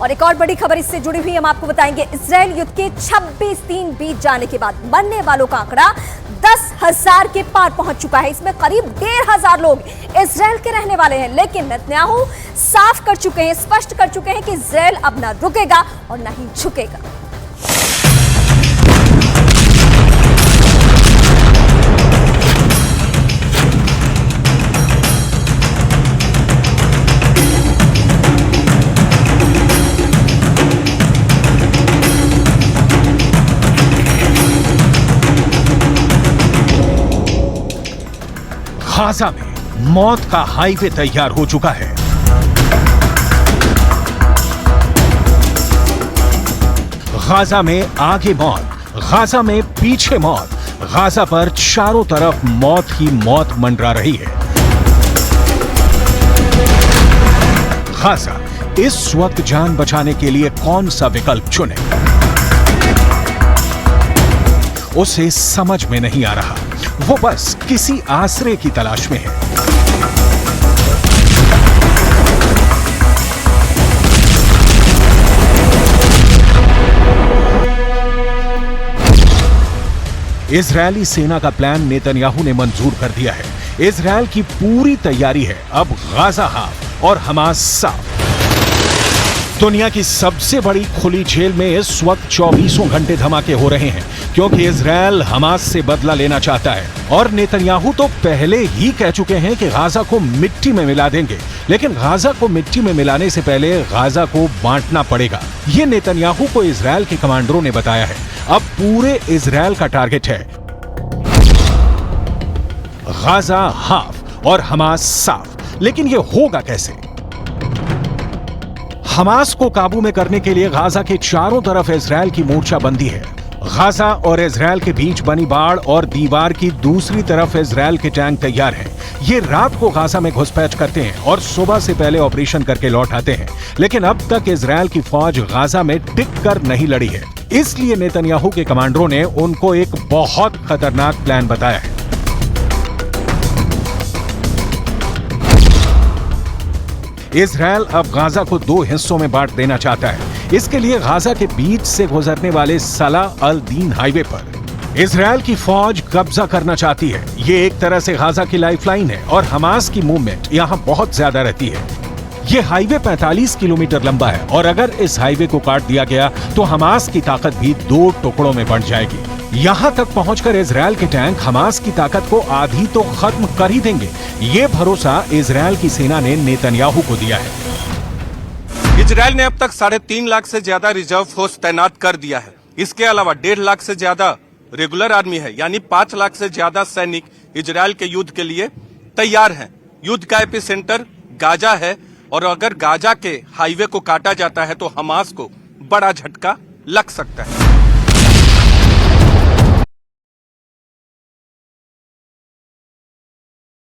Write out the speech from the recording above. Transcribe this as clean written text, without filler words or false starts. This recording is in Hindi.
और एक और बड़ी खबर इससे जुड़ी हुई हम आपको बताएंगे। इजरायल युद्ध के 26 दिन बीत जाने के बाद मरने वालों का आंकड़ा 10,000 के पार पहुंच चुका है। इसमें करीब 1,500 लोग इजरायल के रहने वाले हैं। लेकिन नेतन्याहू साफ कर चुके हैं, स्पष्ट कर चुके हैं कि इजरायल अब ना रुकेगा और ना ही झुकेगा। गाजा में मौत का हाईवे तैयार हो चुका है। गाजा में आगे मौत, गाजा में पीछे मौत, गाजा पर चारों तरफ मौत ही मौत मंडरा रही है। गाजा इस वक्त जान बचाने के लिए कौन सा विकल्प चुने, उसे समझ में नहीं आ रहा। वो बस किसी आश्रय की तलाश में है। इजरायली सेना का प्लान नेतन्याहू ने मंजूर कर दिया है। इजरायल की पूरी तैयारी है। अब गाजा हाफ और हमास साफ। दुनिया की सबसे बड़ी खुली जेल में इस वक्त 24 घंटे धमाके हो रहे हैं, क्योंकि इजरायल हमास से बदला लेना चाहता है। और नेतन्याहू तो पहले ही कह चुके हैं कि गाजा को मिट्टी में मिला देंगे। लेकिन गाजा को मिट्टी में मिलाने से पहले गाजा को बांटना पड़ेगा। ये नेतन्याहू को इजरायल के कमांडरों ने बताया है। अब पूरे इजरायल का टारगेट है गाजा हाफ और हमास साफ। लेकिन यह होगा कैसे? हमास को काबू में करने के लिए गाजा के चारों तरफ इजरायल की मोर्चाबंदी है। गाजा और इजरायल के बीच बनी बाड़ और दीवार की दूसरी तरफ इजरायल के टैंक तैयार हैं। ये रात को गाजा में घुसपैठ करते हैं और सुबह से पहले ऑपरेशन करके लौट आते हैं। लेकिन अब तक इजरायल की फौज गाजा में टिक कर नहीं लड़ी है। इसलिए नेतन्याहू के कमांडरों ने उनको एक बहुत खतरनाक प्लान बताया है। इजरायल अब गाजा को 2 हिस्सों में बांट देना चाहता है। इसके लिए गाजा के बीच से गुजरने वाले सलाह अल दीन हाईवे पर इजरायल की फौज कब्जा करना चाहती है। ये एक तरह से गाजा की लाइफलाइन है और हमास की मूवमेंट यहां बहुत ज्यादा रहती है। ये हाईवे 45 किलोमीटर लंबा है और अगर इस हाईवे को काट दिया गया तो हमास की ताकत भी 2 टुकड़ों में बंट जाएगी। यहां तक पहुंचकर इजरायल के टैंक हमास की ताकत को आधी तो खत्म कर ही देंगे। ये भरोसा इजरायल की सेना ने नेतन्याहू को दिया है। इजरायल ने अब तक 3.5 लाख से ज्यादा रिजर्व फोर्स तैनात कर दिया है। इसके अलावा 1.5 लाख से ज्यादा रेगुलर आर्मी है, यानी 5 लाख से ज्यादा सैनिक इजरायल के युद्ध के लिए तैयार हैं। युद्ध का एपिसेंटर गाजा है और अगर गाजा के हाईवे को काटा जाता है तो हमास को बड़ा झटका लग सकता है।